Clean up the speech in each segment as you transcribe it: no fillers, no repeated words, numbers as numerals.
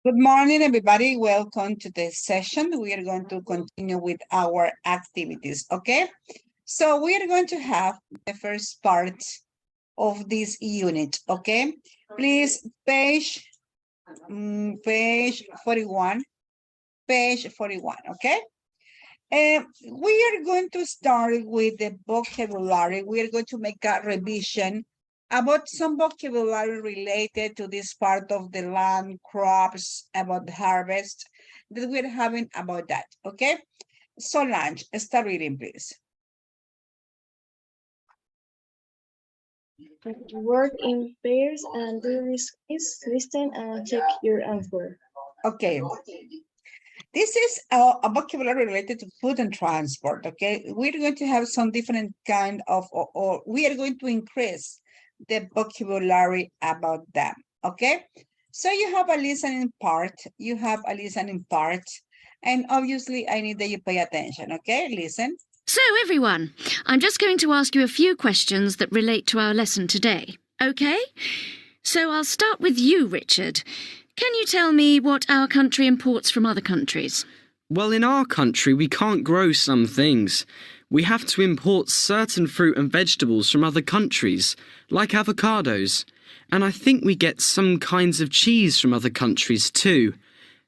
Good morning, everybody. Welcome to this session. We are going to continue with our activities, okay? So we are going to have the first part of this unit, okay? Please, page 41, okay? We are going to start with the vocabulary. We are going to make a revision about some vocabulary related to this part of the land, crops, about the harvest that we're having about that, okay? Solange, start reading, please. Work in pairs and do is listen and check your answer. Okay. This is a vocabulary related to food and transport, okay? We're going to have some different kind of, or we are going to increase the vocabulary about them, okay? So you have a listening part, and obviously I need that you pay attention, okay? Listen. So everyone, I'm just going to ask you a few questions that relate to our lesson today, okay? So I'll start with you, Richard. Can you tell me what our country imports from other countries? Well, in our country, we can't grow some things. We have to import certain fruit and vegetables from other countries, like avocados. And I think we get some kinds of cheese from other countries too.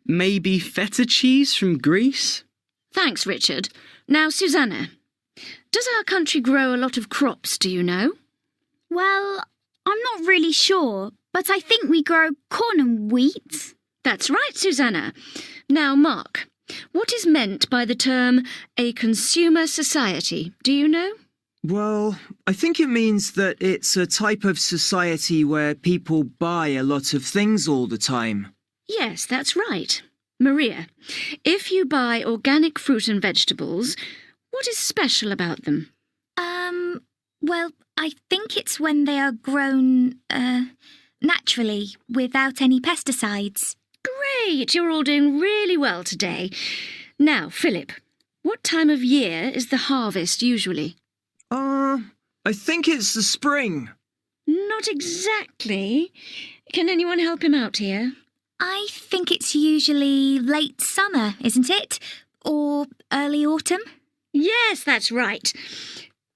Maybe feta cheese from Greece? Thanks, Richard. Now, Susanna, does our country grow a lot of crops, do you know? Well, I'm not really sure, but I think we grow corn and wheat. That's right, Susanna. Now, Mark, what is meant by the term a consumer society? Do you know? Well, I think it means that it's a type of society where people buy a lot of things all the time. Yes, that's right. Maria, if you buy organic fruit and vegetables, what is special about them? Well, I think it's when they are grown, naturally, without any pesticides. Great, you're all doing really well today. Now, Philip, what time of year is the harvest usually? I think it's the spring. Not exactly. Can anyone help him out here? I think it's usually late summer, isn't it? Or early autumn? Yes, that's right.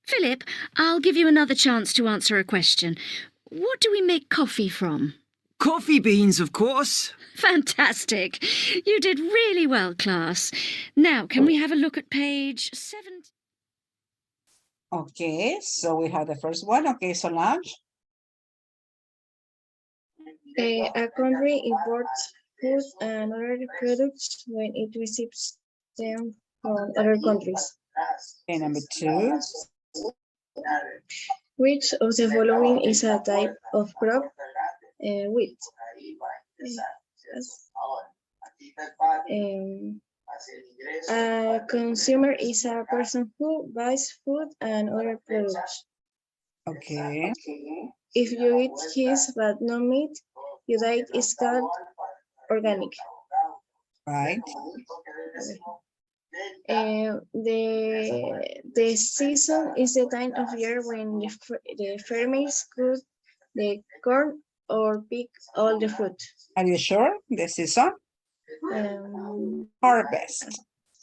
Philip, I'll give you another chance to answer a question. What do we make coffee from? Coffee beans, of course. Fantastic. You did really well, class. Now, can we have a look at page 7? Okay, so we have the first one. Okay, Solange. A country imports food and other products when it receives them from other countries. Okay, number 2. Which of the following is a type of crop? Wheat. A consumer is a person who buys food and other products. Okay. If you eat cheese but no meat, your diet is called organic. Right. The season is the time of year when the farmers cut the corn or pick all the fruit. Are you sure? The season? Harvest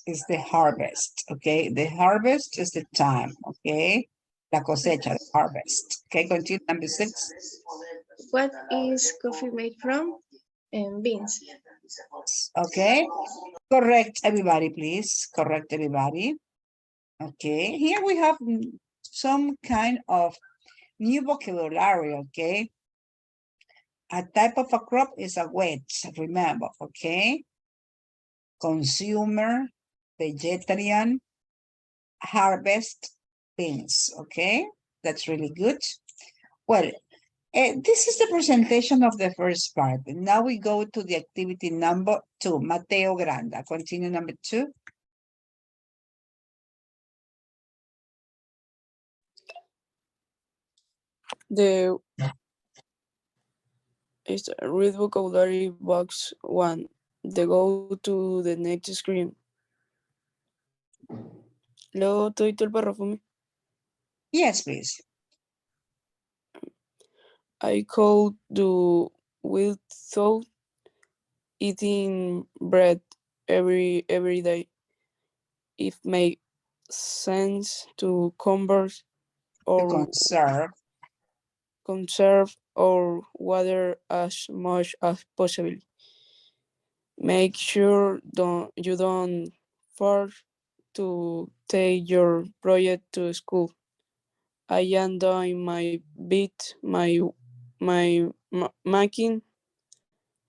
is the harvest, okay? The harvest is the time, okay? La cosecha, the harvest. Okay, continue, number 6. What is coffee made from? Beans. Okay, correct everybody, please. Correct everybody. Okay, here we have some kind of new vocabulary, okay? A type of a crop is a wheat, remember, okay? Consumer, vegetarian, harvest, beans, okay? That's really good. Well, this is the presentation of the first part. Now we go to the activity number 2, Mateo Granda. Continue number 2. Read vocabulary box 1. Go to the next screen. Leo todito el párrafo. Yes, please. I could do without eating bread every day. It makes sense to converse To or conserve. conserve our water as much as possible. Make sure you don't forget to take your project to school. I am doing my bit, making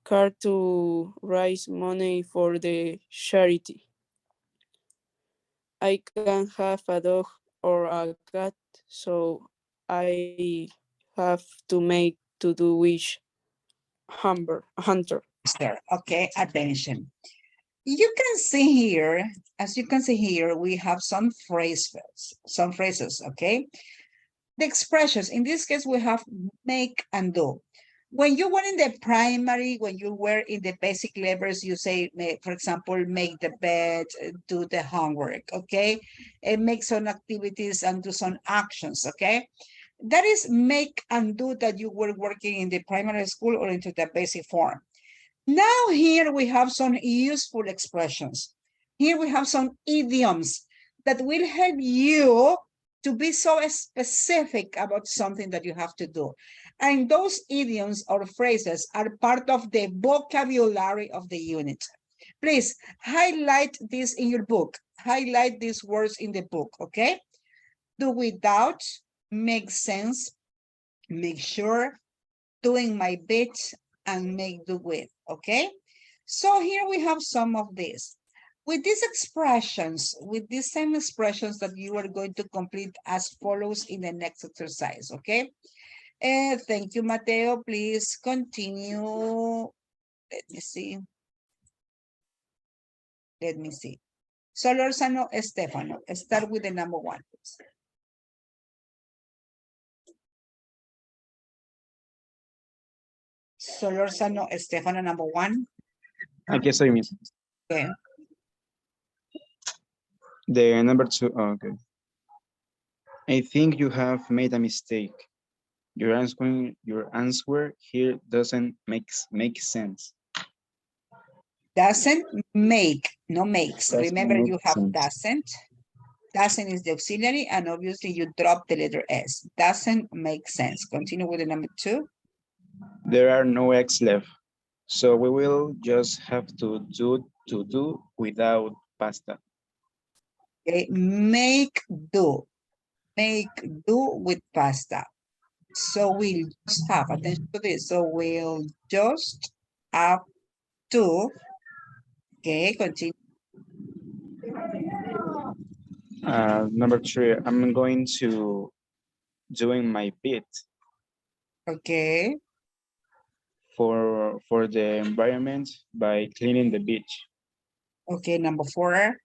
card to raise money for the charity. I can have a dog or a cat, so I have to make to do wish hunter. Sir, okay, attention. You can see here, as you can see here, we have some phrases, okay? The expressions, in this case, we have make and do. When you were in the primary, when you were in the basic levels, you say, for example, make the bed, do the homework, okay? And make some activities and do some actions, okay? That is make and do that you were working in the primary school or into the basic form. Now here we have some useful expressions. Here we have some idioms that will help you to be so specific about something that you have to do. And those idioms or phrases are part of the vocabulary of the unit. Please highlight this in your book. Highlight these words in the book, okay? Do without, make sense, make sure, doing my bit, and make do with, okay? So here we have some of these. With these expressions, with these same expressions that you are going to complete as follows in the next exercise, okay? Thank you, Mateo. Please continue. Let me see. Let me see. Solorzano Estefano, start with the number 1, please. Solorzano Estefano, number 1. Aquí estoy mismo. Okay. The number 2, okay. I think you have made a mistake. Your answer here doesn't make sense. Doesn't make, no makes. Doesn't Remember, make you have sense. doesn't. Doesn't is the auxiliary, and obviously you drop the letter S. Doesn't make sense. Continue with the number 2. There are no eggs left, so we will just have to do without pasta. Okay, make do. Make do with pasta. So we'll just have, attention to this. So we'll just have to, okay, continue. Number 3, I'm going to doing my bit Okay, for the environment by cleaning the beach. okay, number 4.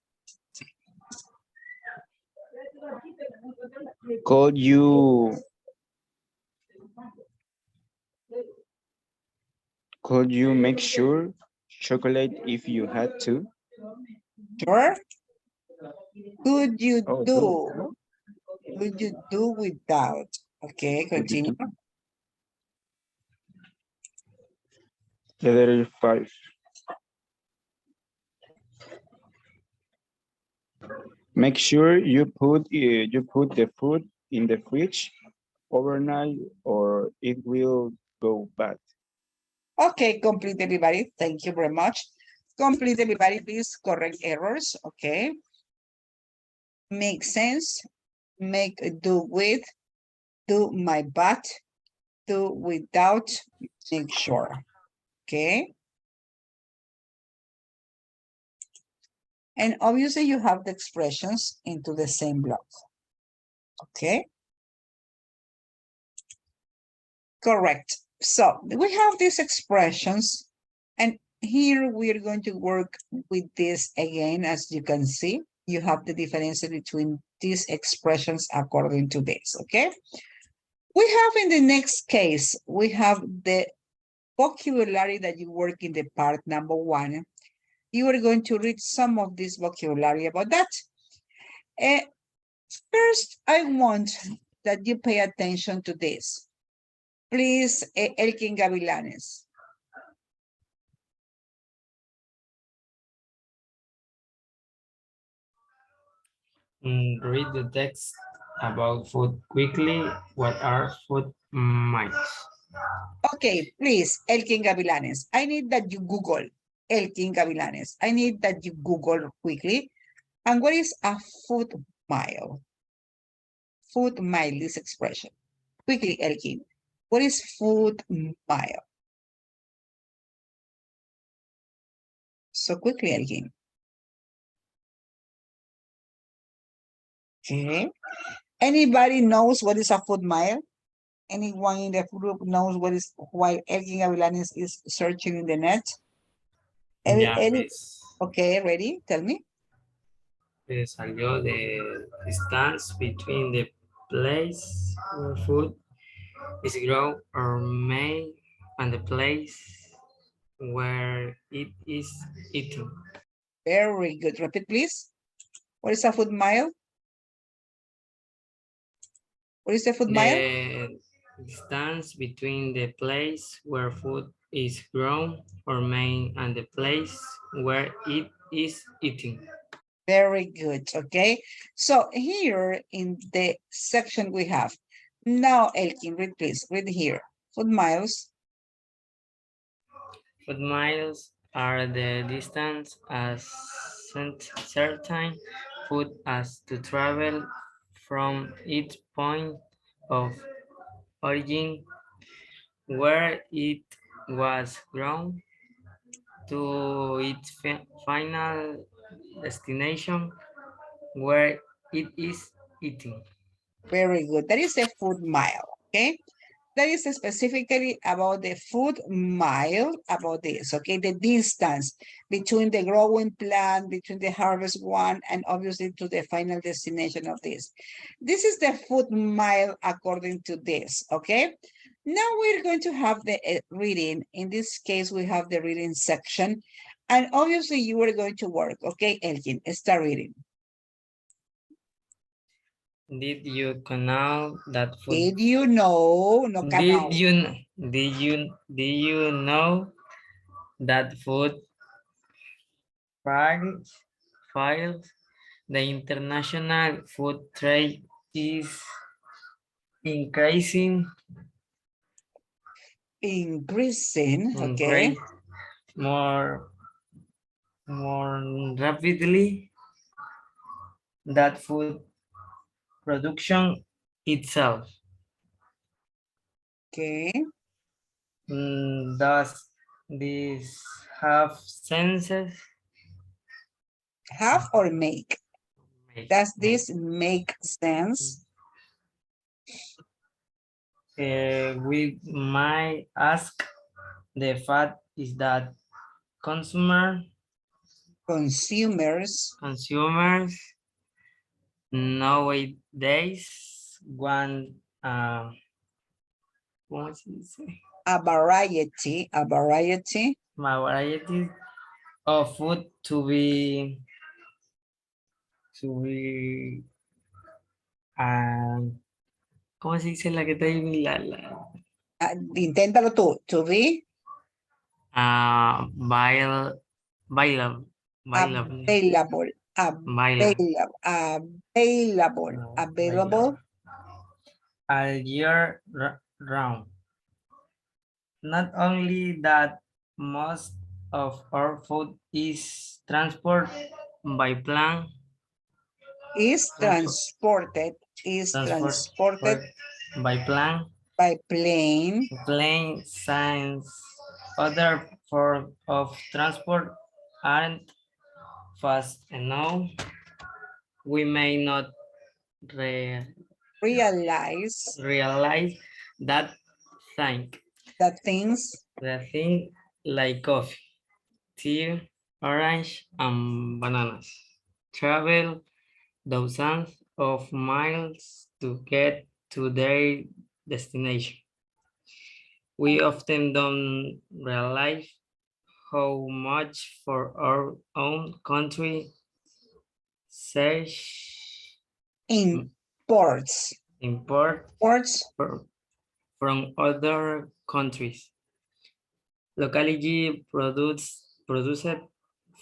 Could you make sure chocolate if you had to? Sure. Could you Oh, do? Could you do without? Okay, continue. Letter 5. Make sure you put the food in the fridge overnight or it will go bad. Okay, complete everybody. Thank you very much. Complete everybody, please correct errors. Okay. Make sense. Make do with. Do my but. Do without. Make sure. Okay. And obviously you have the expressions into the same block. Okay. Correct. So we have these expressions, and here we are going to work with this again. As you can see, you have the difference between these expressions according to this, okay? We have in the next case, we have the vocabulary that you work in the part number 1. You are going to read some of this vocabulary about that. First, I want that you pay attention to this. Please, Elkin Gavilanes. Read the text about food quickly. What are food miles? Okay, please, Elkin Gavilanes. I need that you Google Elkin Gavilanes. I need that you Google quickly. And what is a foot mile? Foot mile, this expression. Quickly, Elkin. What is foot mile? So quickly, Elkin. Okay. Anybody knows what is a foot mile? Anyone in the group knows what is why Elkin Gavilanes is searching in the net? Ya, Okay, ready? Tell me. Salió de distance between the place where food is grown or made and the place where it is eaten. Very good. Repeat, please. What is a foot mile? What is a foot mile? The distance between the place where food is grown or made and the place where it is eaten. Very good. Okay. So here in the section we have, now Elkin, read please, read here. Foot miles Food miles are the distance as certain food as to travel from its point of origin where it was grown to its final destination where it is eaten. very good. That is a foot mile. Okay. That is specifically about the foot mile, about this, okay? The distance between the growing plant, between the harvest one, and obviously to the final destination of this. This is the foot mile according to this, okay? Now we're going to have the reading. In this case, we have the reading section. And obviously you are going to work, okay, Elkin, start reading. Did you know that food? Did you know? No, Did you know that food files the international food trade is increasing increasing, okay? more rapidly that food production itself. Okay. Does this have senses? Have or make? Does this make sense? We might ask, the fact is that consumers nowadays want ¿cómo se dice? A variety Variety of food to be ¿cómo se dice la que está ahí? inténtalo tú, to be Available. All year round. Not only that, most of our food is transported by plane. Transported by plane. By plane. Plane, signs, other form of transport aren't fast enough. We may not realize that things like coffee, tea, orange, and bananas travel thousands of miles to get to their destination. We often don't realize how much for our own country imports from other countries. Locally produced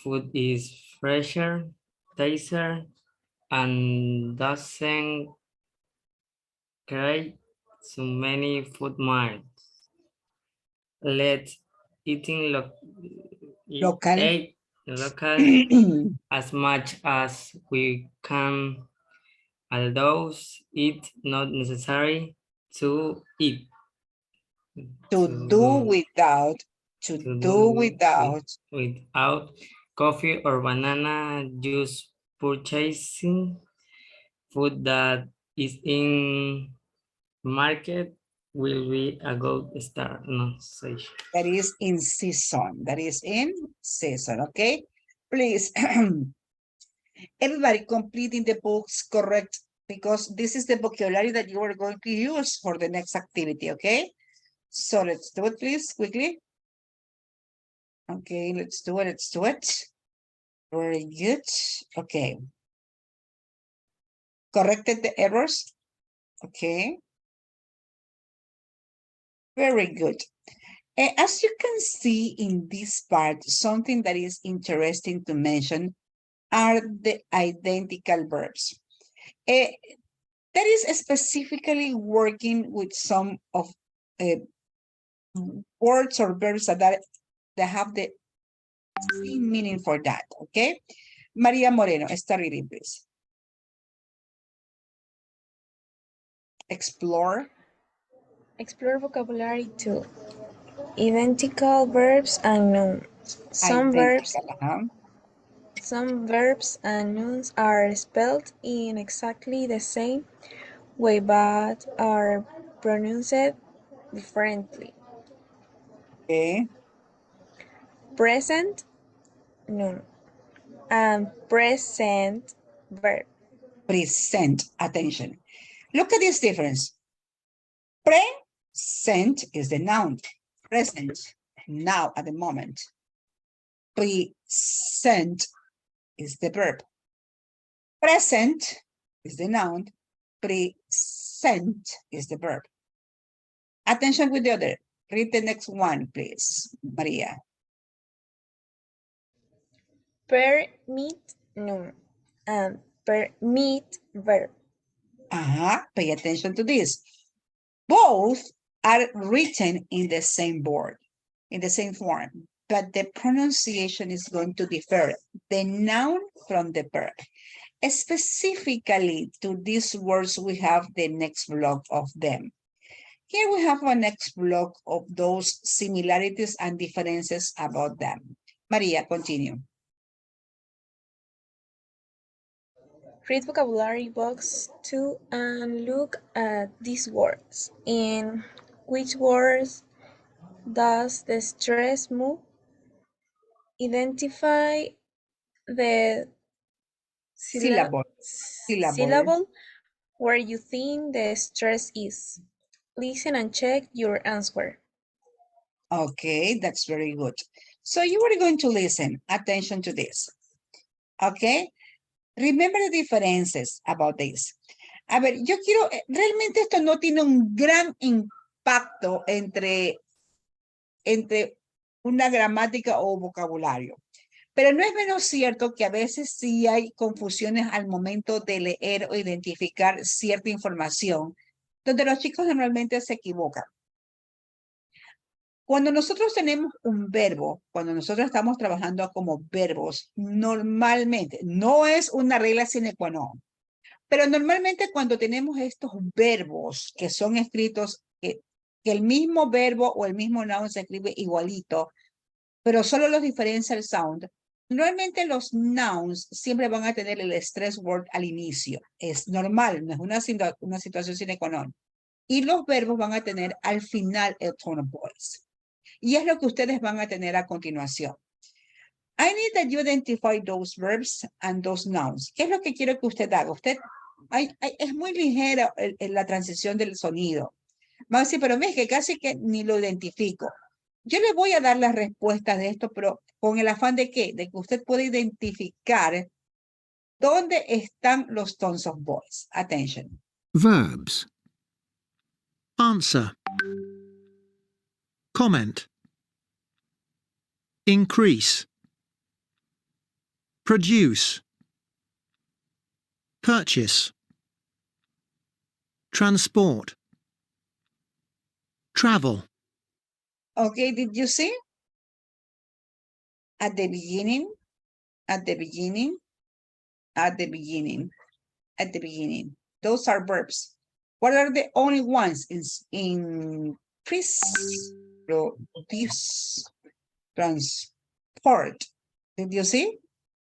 food is fresher, tastier, and doesn't create so many food miles. Let eating Local. eat local as much as we can, although it's not necessary to eat. To do without. To to do with- without. without coffee or banana juice, purchasing food that is in market will be a good start. No, That is in season. That is in season. Okay. Please, everybody completing the books correct, because this is the vocabulary that you are going to use for the next activity. Okay. So let's do it, please, quickly. Okay, let's do it. Let's do it. Very good. Okay. Corrected the errors. Okay. Very good. As you can see in this part, something that is interesting to mention are the identical verbs. That is specifically working with some of words or verbs that have the same meaning for that, okay? Maria Moreno, start reading, please. Explore. Explore vocabulary 2. Identical verbs and nouns. Identical, Some verbs and nouns are spelled in exactly the same way but are pronounced differently. Okay. Present noun and present verb. Present, attention. Look at this difference. Present is the noun. Present, now at the moment. Present is the verb. Present is the noun. Present is the verb. Attention with the other. Read the next one, please, Maria. Permit noun and permit verb. Pay attention to this. Both are written in the same board, in the same form, but the pronunciation is going to differ. The noun from the verb. Specifically to these words, we have the next block of them. Here we have a next block of those similarities and differences about them. Maria, continue. Read vocabulary box 2 and look at these words. In which words does the stress move? Identify the syllable where you think the stress is. Listen and check your answer. Okay, that's very good. So you are going to listen. Attention to this. Okay. Remember the differences about this. A ver, yo quiero, realmente esto no tiene un gran impacto entre una gramática o vocabulario. Pero no es menos cierto que a veces sí hay confusiones al momento de leer o identificar cierta información, donde los chicos normalmente se equivocan. Cuando nosotros tenemos un verbo, cuando nosotros estamos trabajando como verbos, normalmente, no es una regla sine qua non, pero normalmente cuando tenemos estos verbos que son escritos, que el mismo verbo o el mismo noun se escribe igualito, pero solo los diferencia el sound, normalmente los nouns siempre van a tener el stress word al inicio. Es normal, no es una situación sine qua non. Y los verbos van a tener al final el tone of voice. Y es lo que ustedes van a tener a continuación. I need that you identify those verbs and those nouns. ¿Qué es lo que quiero que usted haga? Es muy ligera la transición del sonido. Va a decir, pero ves que casi que ni lo identifico. Yo le voy a dar las respuestas de esto, pero con el afán de ¿qué? De que usted pueda identificar dónde están los tones of voice. Attention. Verbs. Answer. Comment. Increase. Produce. purchase, transport, travel. Okay, did you see? At the beginning, at the beginning, at the beginning, at the beginning. Those are verbs. What are the only ones in increase, produce, transport? Did you see?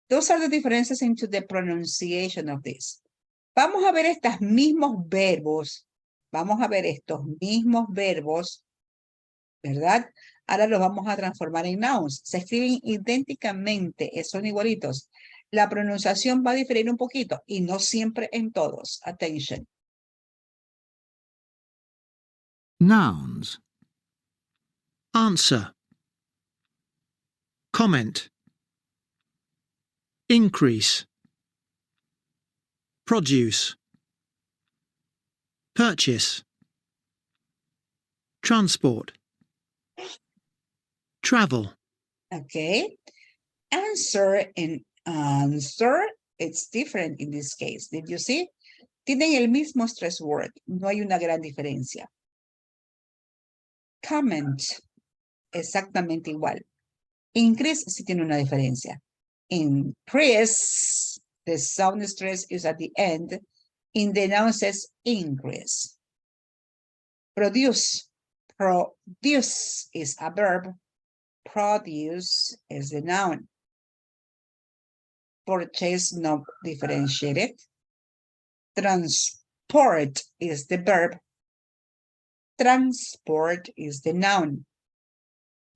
Those are the differences into the pronunciation of this. Vamos a ver estos mismos verbos. Vamos a ver estos mismos verbos, ¿verdad? Ahora los vamos a transformar en nouns. Se escriben idénticamente, son igualitos. La pronunciación va a diferir un poquito y no siempre en todos. Attention. Nouns. Answer. Comment. Increase. Produce. Purchase. Transport. Travel. Okay. Answer and answer, it's different in this case. Did you see? Tienen el mismo stress word. No hay una gran diferencia. Comment, exactamente igual. Increase sí tiene una diferencia. Increase, the sound stress is at the end. In the noun says increase. Produce, produce is a verb. Produce is the noun. Purchase, not differentiated. Transport is the verb. Transport is the noun.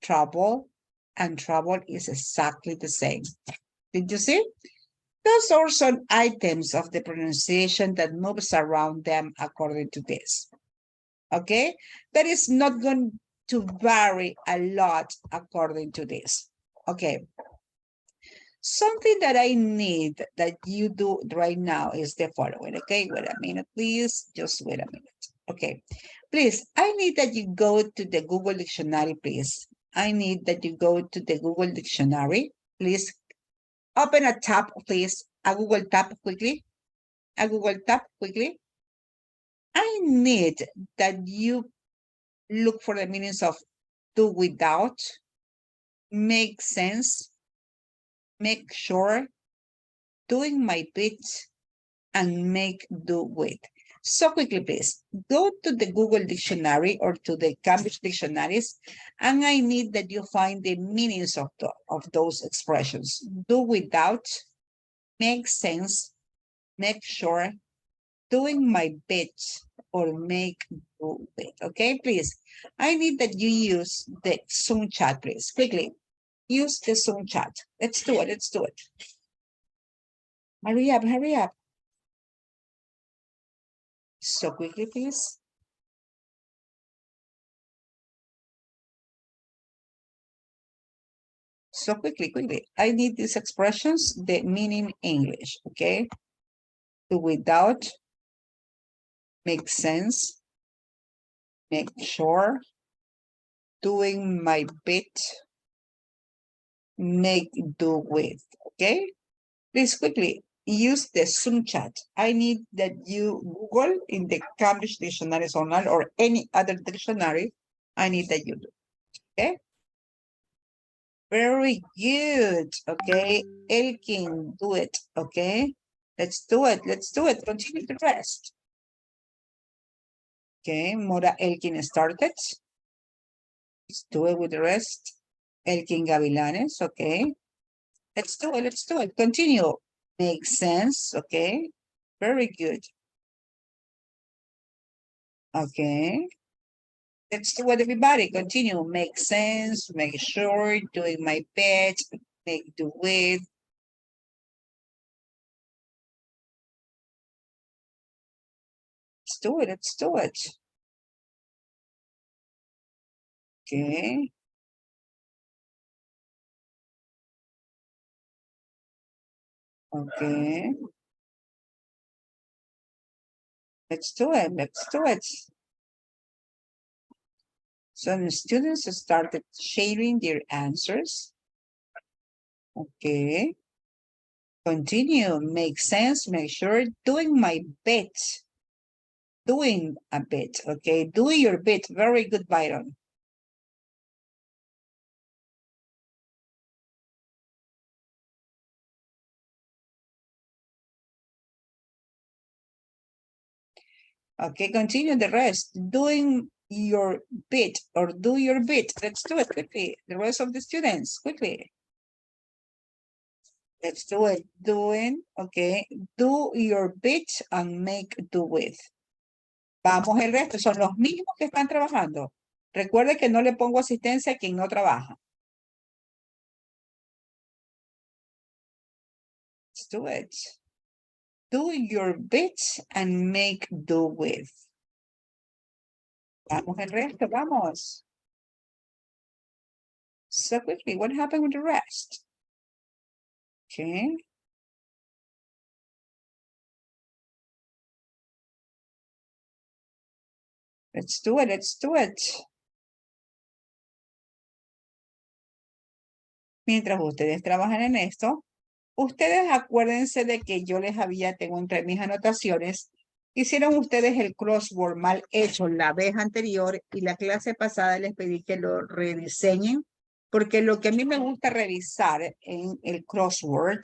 Travel and travel is exactly the same. Did you see? Those are some items of the pronunciation that moves around them according to this. Okay? That is not going to vary a lot according to this. Okay. Something that I need that you do right now is the following. Okay, wait a minute, please. Just wait a minute. Okay, please, I need that you go to the Google Dictionary, please. I need that you go to the Google Dictionary. Please open a tab, please. A Google tab quickly. A Google tab quickly. I need that you look for the meanings of do without, make sense, make sure, doing my bit, and make do with. So quickly, please, go to the Google Dictionary or to the Cambridge Dictionaries, and I need that you find the meanings of those expressions. Do without, make sense, make sure, doing my bit, or make do with. Okay, please. I need that you use the Zoom chat, please. Quickly, use the Zoom chat. Let's do it, let's do it. Hurry up, hurry up. So quickly, please. So quickly, quickly. I need these expressions, the meaning English, okay? Do without, make sense, make sure, doing my bit, make do with, okay? Please quickly use the Zoom chat. I need that you Google in the Cambridge Dictionaries Online or any other dictionary. I need that you do, okay? Very good, okay? Elkin, do it, okay? Let's do it, let's do it. Continue the rest. Okay, Mora Elkin started. Let's do it with the rest. Elkin Gavilanes, okay? Let's do it, let's do it. Continue. Makes sense, okay? Very good. Okay. Let's do it, everybody. Continue. Make sense, make sure, doing my best, make do with. Let's do it, let's do it. Okay. Okay. Let's do it, let's do it. Some students started sharing their answers. Okay. Continue, make sense, make sure, doing my bit. Doing a bit, okay? Doing your bit, very good, Byron. Okay, continue the rest. Doing your bit or do your bit. Let's do it quickly. The rest of the students, quickly. Let's do it. Doing, okay. Do your bit and make do with. Vamos, el resto son los mismos que están trabajando. Recuerde que no le pongo asistencia a quien no trabaja. Let's do it. Do your bit and make do with. Vamos, el resto, vamos. So quickly, what happened with the rest? Okay. Let's do it, let's do it. Mientras ustedes trabajan en esto, ustedes acuérdense de que yo les tengo entre mis anotaciones, hicieron ustedes el crossword mal hecho la vez anterior y la clase pasada les pedí que lo rediseñen, porque lo que a mí me gusta revisar en el crossword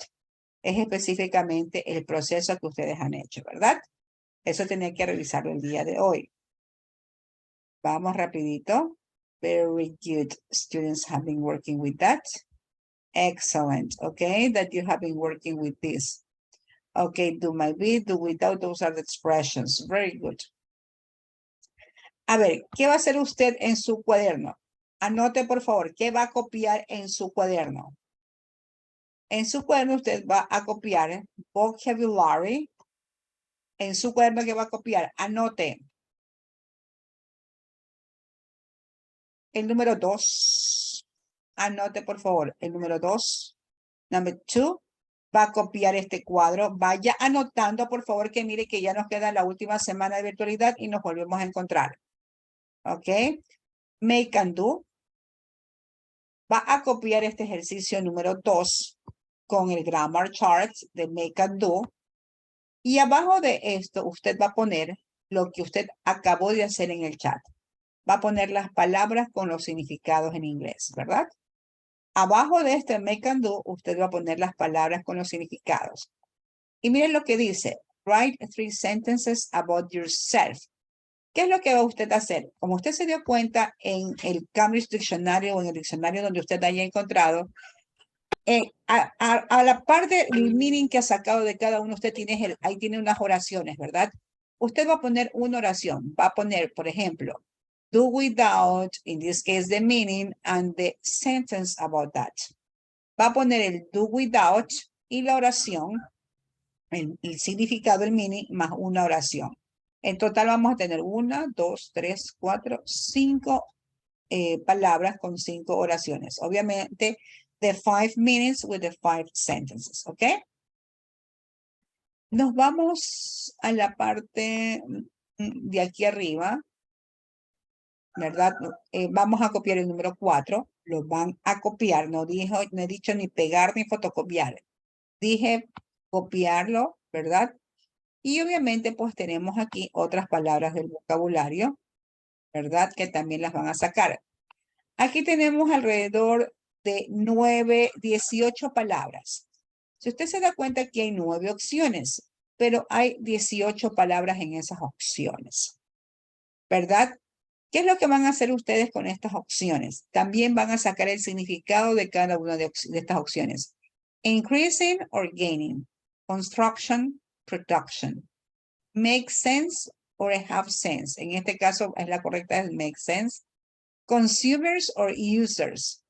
es específicamente el proceso que ustedes han hecho, ¿verdad? Eso tenía que revisarlo el día de hoy. Vamos rapidito. Very good. Students have been working with that. Excellent. Okay, that you have been working with this. Okay, do my bit, do without, those are the expressions. Very good. A ver, ¿qué va a hacer usted en su cuaderno? Anote, por favor, ¿qué va a copiar en su cuaderno? En su cuaderno usted va a copiar vocabulary. En su cuaderno, ¿qué va a copiar? Anote. El número 2. Anote, por favor, el número 2. Number 2. Va a copiar este cuadro. Vaya anotando, por favor, que mire que ya nos queda la última semana de virtualidad y nos volvemos a encontrar. ¿Ok? Make and do. Va a copiar este ejercicio número 2 con el grammar chart de make and do. Y abajo de esto, usted va a poner lo que usted acabó de hacer en el chat. Va a poner las palabras con los significados en inglés, ¿verdad? Abajo de este make and do, usted va a poner las palabras con los significados. Y miren lo que dice. Write 3 sentences about yourself. ¿Qué es lo que va usted a hacer? Como usted se dio cuenta en el Cambridge Dictionary o en el diccionario donde usted haya encontrado, a la parte del meaning que ha sacado de cada uno, usted tiene, ahí tiene unas oraciones, ¿verdad? Usted va a poner una oración. Va a poner, por ejemplo, do without, in this case, the meaning and the sentence about that. Va a poner el do without y la oración, el significado, el meaning, más una oración. En total vamos a tener 1, 2, 3, 4, 5 palabras con 5 oraciones. Obviamente, the 5 minutes with the 5 sentences, ¿ok? Nos vamos a la parte de aquí arriba, ¿verdad? Vamos a copiar el número 4. Lo van a copiar. No he dicho ni pegar ni fotocopiar. Dije copiarlo, ¿verdad? Y obviamente pues tenemos aquí otras palabras del vocabulario, ¿verdad? Que también las van a sacar. Aquí tenemos alrededor de 18 palabras. Si usted se da cuenta que hay 9 opciones, pero hay 18 palabras en esas opciones, ¿verdad? ¿Qué es lo que van a hacer ustedes con estas opciones? También van a sacar el significado de cada una de estas opciones. Increasing or gaining. Construction, production. Make sense or have sense. En este caso es la correcta, es make sense. Consumers or users.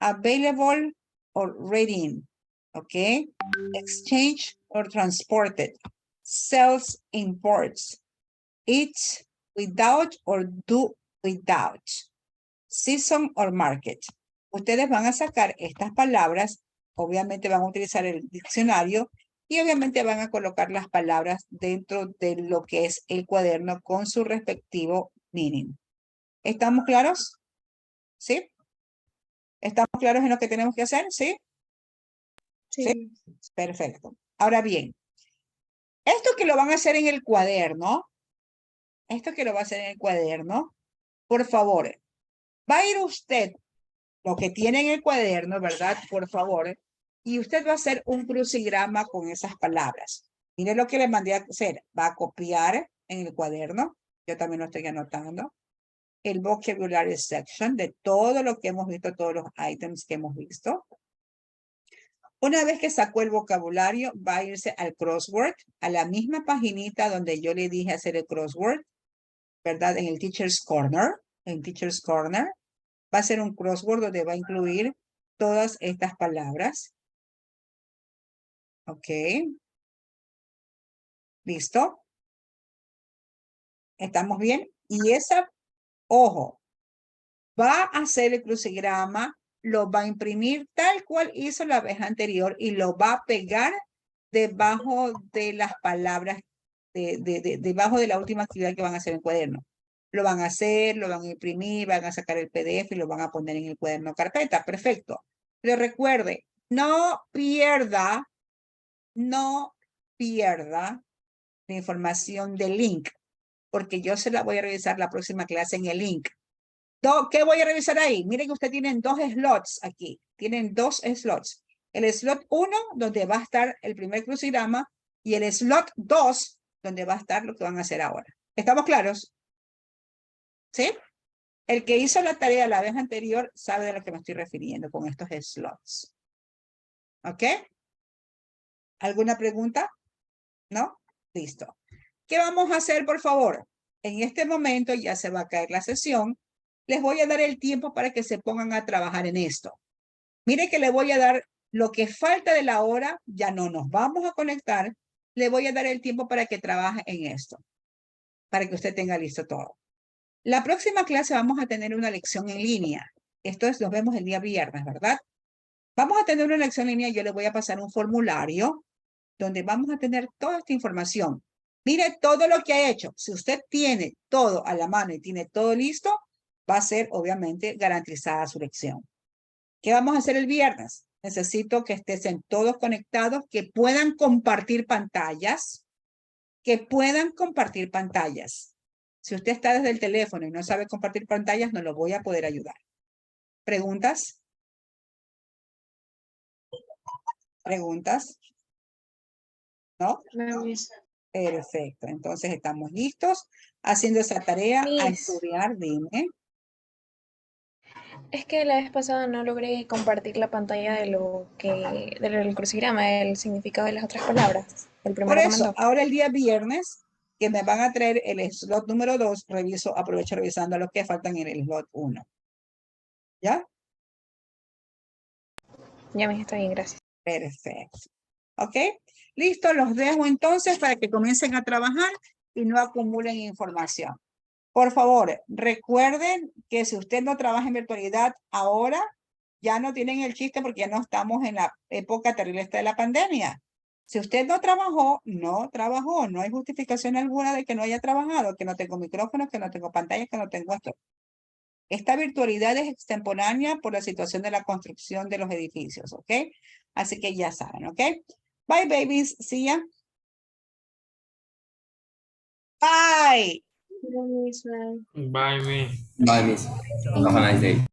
Available or reading. Okay. Exchange or transported. Sells, imports. Eat without or do without. Season or market. Ustedes van a sacar estas palabras, obviamente van a utilizar el diccionario y obviamente van a colocar las palabras dentro de lo que es el cuaderno con su respectivo meaning. ¿Estamos claros? ¿Sí? ¿Estamos claros en lo que tenemos que hacer? ¿Sí? Sí. Perfecto. Ahora bien, esto que lo van a hacer en el cuaderno, por favor, va a ir usted, lo que tiene en el cuaderno, ¿verdad? Por favor, y usted va a hacer un crucigrama con esas palabras. Mire lo que le mandé a hacer. Va a copiar en el cuaderno, yo también lo estoy anotando, el vocabulary section de todo lo que hemos visto, todos los items que hemos visto. Una vez que sacó el vocabulario, va a irse al crossword, a la misma paginita donde yo le dije hacer el crossword, ¿verdad? En el Teacher's Corner, va a ser un crossword donde va a incluir todas estas palabras. Ok. ¿Listo? ¿Estamos bien? Y esa, ojo, va a hacer el crucigrama, lo va a imprimir tal cual hizo la vez anterior y lo va a pegar debajo de las palabras, debajo de la última actividad que van a hacer en el cuaderno. Lo van a hacer, lo van a imprimir, van a sacar el PDF y lo van a poner en el cuaderno carpeta. Perfecto. Pero recuerde, no pierda la información del link, porque yo se la voy a revisar la próxima clase en el link. ¿Qué voy a revisar ahí? Miren que ustedes tienen dos slots aquí. Tienen dos slots. El slot 1, donde va a estar el primer crucigrama, y el slot 2, donde va a estar lo que van a hacer ahora. ¿Estamos claros? ¿Sí? El que hizo la tarea la vez anterior sabe de lo que me estoy refiriendo con estos slots. ¿Ok? ¿Alguna pregunta? ¿No? Listo. ¿Qué vamos a hacer, por favor? En este momento ya se va a caer la sesión. Les voy a dar el tiempo para que se pongan a trabajar en esto. Mire que le voy a dar lo que falta de la hora, ya no nos vamos a conectar. Le voy a dar el tiempo para que trabaje en esto, para que usted tenga listo todo. La próxima clase vamos a tener una lección en línea. Esto es, nos vemos el día viernes, ¿verdad? Vamos a tener una lección en línea, yo le voy a pasar un formulario donde vamos a tener toda esta información. Mire todo lo que ha hecho. Si usted tiene todo a la mano y tiene todo listo, va a ser obviamente garantizada su lección. ¿Qué vamos a hacer el viernes? Necesito que estén todos conectados, que puedan compartir pantallas, Si usted está desde el teléfono y no sabe compartir pantallas, no lo voy a poder ayudar. ¿Preguntas? ¿Preguntas? ¿No? No, Miss. Perfecto. Entonces estamos listos haciendo esa tarea a Miss. estudiar. Dime. Es que la vez pasada no logré compartir la pantalla del crucigrama, el significado de las otras palabras. El Por primero que eso, mandó. ahora el día viernes, que me van a traer el slot número 2, aprovecho revisando los que faltan en el slot 1. ¿Ya? Ya me está bien, gracias. Perfecto. ¿Ok? Listo, los dejo entonces para que comiencen a trabajar y no acumulen información. Por favor, recuerden que si usted no trabaja en virtualidad ahora, ya no tienen el chiste porque ya no estamos en la época terrible esta de la pandemia. Si usted no trabajó, no trabajó. No hay justificación alguna de que no haya trabajado, que no tengo micrófono, que no tengo pantalla, que no tengo esto. Esta virtualidad es extemporánea por la situación de la construcción de los edificios, ¿ok? Así que ya saben, ¿ok? Bye, babies. See ya. Bye. Bye, me. Bye, miss. Have a nice day.